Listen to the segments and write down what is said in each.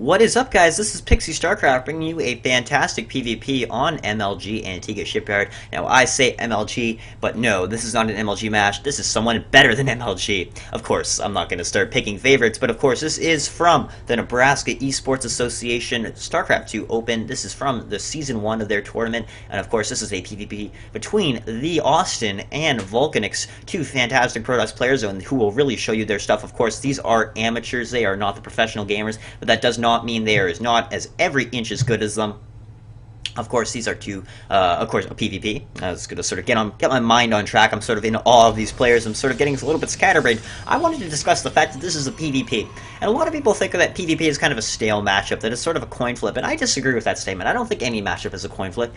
What is up, guys? This is Pixie StarCraft bringing you a fantastic PvP on MLG Antigua Shipyard. Now, I say MLG, but no, this is not an MLG match. This is someone better than MLG. Of course, I'm not going to start picking favorites, but of course, this is from the Nebraska Esports Association StarCraft 2 Open. This is from the Season 1 of their tournament, and of course, this is a PvP between the Austin and Vulcanix, two fantastic Protoss players who will really show you their stuff. Of course, these are amateurs. They are not the professional gamers, but that does not mean they are not as every inch as good as them. Of course, these are two, of course, a PvP. I was going to sort of get my mind on track. I'm sort of in awe of these players. I'm sort of getting a little bit scatterbrained. I wanted to discuss the fact that this is a PvP. And a lot of people think that PvP is kind of a stale matchup, that it's sort of a coin flip. And I disagree with that statement. I don't think any matchup is a coin flip.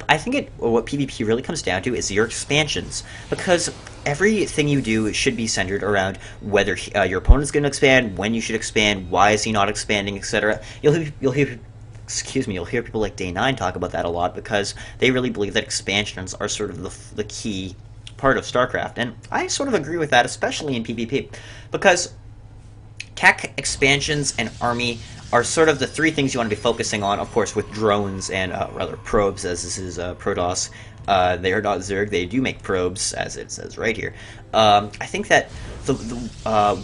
I think what PvP really comes down to is your expansions. Because everything you do should be centered around whether your opponent's going to expand, when you should expand, why is he not expanding, etc. You'll hear people like Day9 talk about that a lot because they really believe that expansions are sort of the key part of StarCraft. And I sort of agree with that, especially in PvP, because tech, expansions, and army are sort of the three things you want to be focusing on, of course, with drones and, rather, probes, as this is Protoss. They are not Zerg. They do make probes, as it says right here. I think that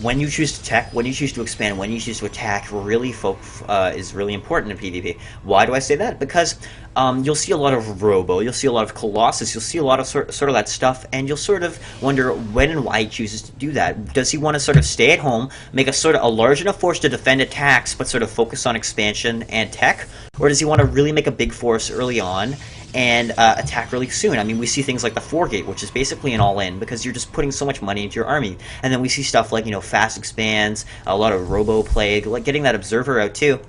when you choose to tech, when you choose to expand, when you choose to attack, really is really important in PvP. Why do I say that? Because you'll see a lot of Robo, you'll see a lot of Colossus, you'll see a lot of sort of that stuff, and you'll sort of wonder when and why he chooses to do that. Does he want to sort of stay at home, make a sort of a large enough force to defend attacks, but sort of focus on expansion and tech? Or does he want to really make a big force early on and attack really soon? I mean, we see things like the 4-gate, which is basically an all-in, because you're just putting so much money into your army. And then we see stuff like, fast expands, a lot of Robo Plague, like getting that Observer out too.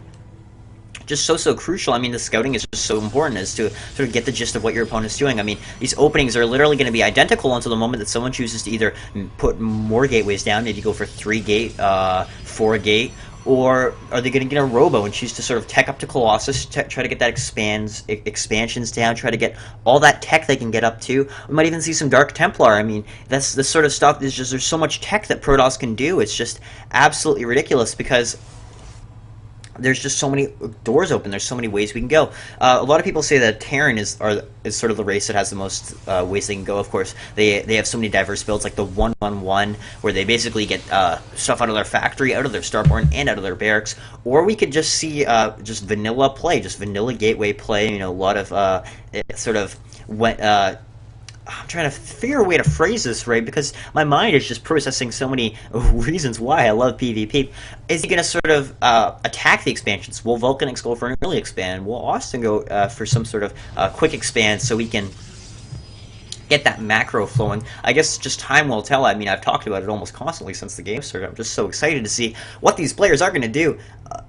Just so crucial. I mean, the scouting is just so important as to sort of get the gist of what your opponent's doing. I mean, these openings are literally going to be identical until the moment that someone chooses to either put more gateways down, maybe go for 3-gate, 4-gate, or are they going to get a Robo and choose to sort of tech up to Colossus, try to get that expansions down, try to get all that tech they can get up to? We might even see some Dark Templar. I mean, that's the sort of stuff, there's so much tech that Protoss can do. It's just absolutely ridiculous because there's just so many doors open. There's so many ways we can go. A lot of people say that Terran is sort of the race that has the most ways they can go. Of course, they have so many diverse builds, like the 1-1-1, where they basically get stuff out of their factory, out of their Starborn, and out of their barracks. Or we could just see just vanilla play, just vanilla gateway play. A lot of I'm trying to figure a way to phrase this right, because my mind is just processing so many reasons why I love PvP. Is he going to sort of attack the expansions? Will Vulcanix go for an early expand? Will Austin go for some sort of quick expand so we can get that macro flowing? I guess just time will tell. I mean, I've talked about it almost constantly since the game started. I'm just so excited to see what these players are going to do.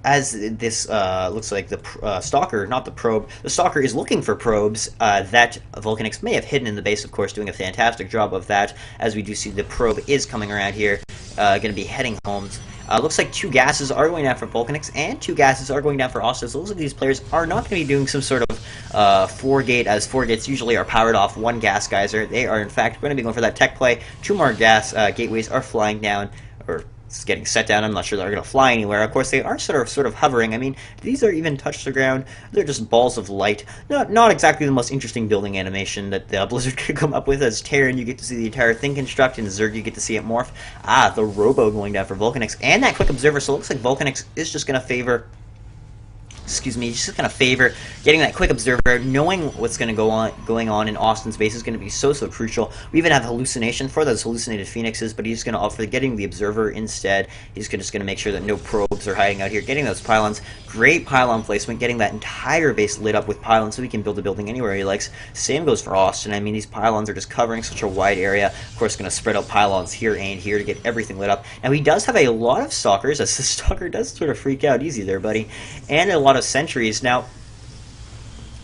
As this looks like the Stalker, not the probe. The Stalker is looking for probes that Vulcanix may have hidden in the base, of course, doing a fantastic job of that. As we do see, the probe is coming around here, going to be heading home. Looks like 2 gases are going down for Vulcanix, and 2 gases are going down for Austin. So looks like these players are not going to be doing some sort of 4-gate, as 4-gates usually are powered off 1 gas geyser. They are, in fact, going to be going for that tech play. 2 more gas gateways are flying down, or it's getting set down. I'm not sure they're going to fly anywhere. Of course, they are sort of hovering. I mean, these are even touch the ground. They're just balls of light. Not exactly the most interesting building animation that Blizzard could come up with. As Terran, you get to see the entire thing construct, and Zerg, you get to see it morph. The Robo going down for Vulcanix, and that quick Observer. So it looks like Vulcanix is just going to favor... just going to favor getting that quick Observer. Knowing what's going on in Austin's base is going to be so crucial. We even have Hallucination for those hallucinated Phoenixes, but he's going to opt for getting the Observer instead. He's just going to make sure that no probes are hiding out here. Getting those pylons, great pylon placement, getting that entire base lit up with pylons so he can build a building anywhere he likes. Same goes for Austin. I mean, these pylons are just covering such a wide area. Of course, going to spread out pylons here and here to get everything lit up. Now, he does have a lot of Stalkers, as the Stalker does sort of freak out. Easy there, buddy. And a lot of sentries. Now,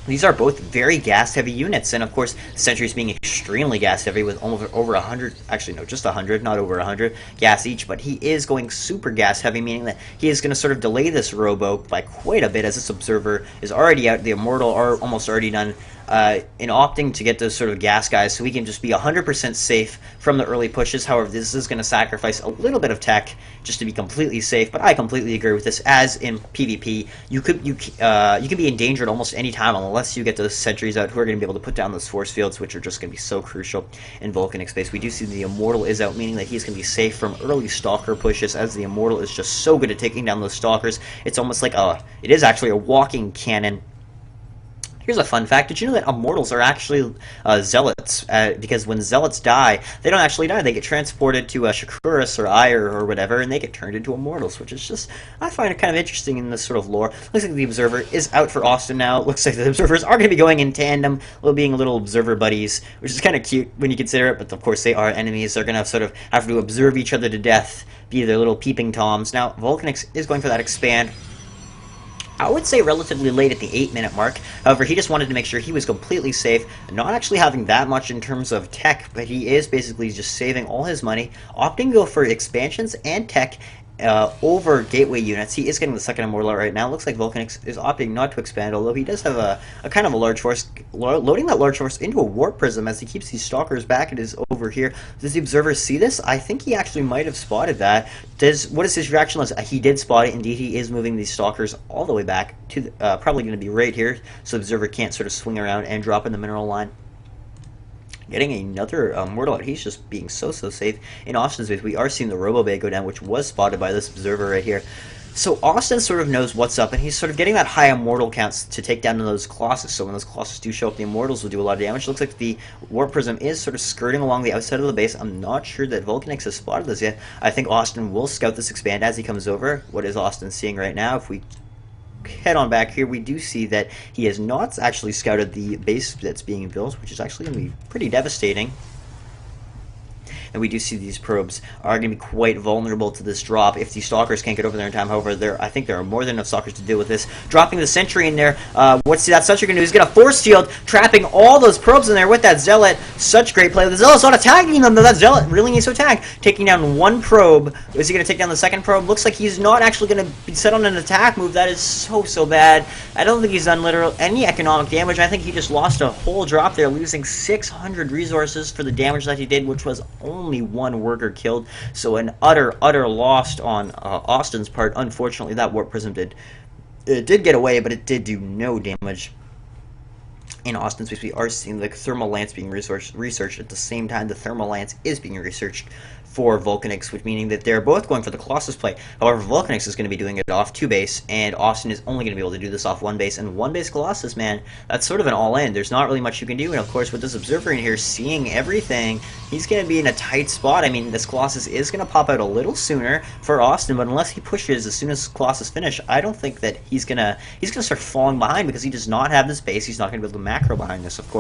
these are both very gas-heavy units, and of course, sentries being extremely gas-heavy with over 100, actually no, just 100, not over 100 gas each, but he is going super gas-heavy, meaning that he is going to sort of delay this Robo by quite a bit, as this Observer is already out, the Immortal are almost already done. in opting to get those sort of gas guys so we can just be 100% safe from the early pushes. However, this is going to sacrifice a little bit of tech just to be completely safe, but I completely agree with this. As in PvP, you can be in danger at almost any time unless you get those sentries out who are going to be able to put down those force fields, which are just going to be so crucial in Vulcanix space. We do see the Immortal is out, meaning that he's going to be safe from early Stalker pushes, as the Immortal is just so good at taking down those Stalkers. It's almost like it is actually a walking cannon. Here's a fun fact. Did you know that Immortals are actually Zealots? Because when Zealots die, they don't actually die. They get transported to Shakuras or Ire or whatever, and they get turned into Immortals, which is just, I find it kind of interesting in this sort of lore. Looks like the Observer is out for Austin now. Looks like the Observers are going to be going in tandem, being little Observer buddies, which is kind of cute when you consider it, but of course they are enemies. They're going to sort of have to observe each other to death, be their little peeping toms. Now, Vulcanix is going for that expand. I would say relatively late at the 8-minute mark. However, he just wanted to make sure he was completely safe, not actually having that much in terms of tech, but he is basically just saving all his money, opting to go for expansions and tech over gateway units. He is getting the second Immortal out right now. Looks like Vulcanix is opting not to expand, although he does have a kind of a large force. Loading that large force into a Warp Prism as he keeps these Stalkers back. It is over here. Does the Observer see this? I think he actually might have spotted that. What is his reaction? He did spot it. Indeed, he is moving these Stalkers all the way back to probably going to be right here, so the Observer can't sort of swing around and drop in the mineral line. Getting another Immortal out. He's just being so safe. In Austin's base, we are seeing the Robo Bay go down, which was spotted by this Observer right here. So Austin sort of knows what's up, and he's sort of getting that high Immortal counts to take down those Colossus. So when those Colossus do show up, the Immortals will do a lot of damage. Looks like the Warp Prism is sort of skirting along the outside of the base. I'm not sure that Vulcanix has spotted this yet. I think Austin will scout this expand as he comes over. What is Austin seeing right now? If we head on back here, we do see that he has not actually scouted the base that's being built, which is actually going to be pretty devastating. And we do see these probes are going to be quite vulnerable to this drop if the Stalkers can't get over there in time. However, I think there are more than enough Stalkers to deal with this. Dropping the Sentry in there, what's that Sentry going to do? He's going to force field, trapping all those probes in there with that Zealot. Such great play. The Zealot's not attacking them, though. That Zealot really needs to attack. Taking down one probe. Is he going to take down the second probe? Looks like he's not actually going to be set on an attack move. That is so bad. I don't think he's done any economic damage. I think he just lost a whole drop there, losing 600 resources for the damage that he did, which was only one worker killed. So an utter loss on Austin's part. Unfortunately, that Warp Prism did get away, but it did do no damage. In Austin's space, we are seeing the Thermal Lance being researched at the same time. The Thermal Lance is being researched for Vulcanix, which meaning that they're both going for the Colossus play. However, Vulcanix is going to be doing it off 2 base, and Austin is only going to be able to do this off 1 base. And 1 base Colossus, man, that's sort of an all-in. There's not really much you can do. And of course, with this Observer in here seeing everything, he's going to be in a tight spot. I mean, this Colossus is going to pop out a little sooner for Austin, but unless he pushes as soon as Colossus finish, I don't think that he's gonna start falling behind, because he does not have this base. He's not going to be able to macro behind this, of course.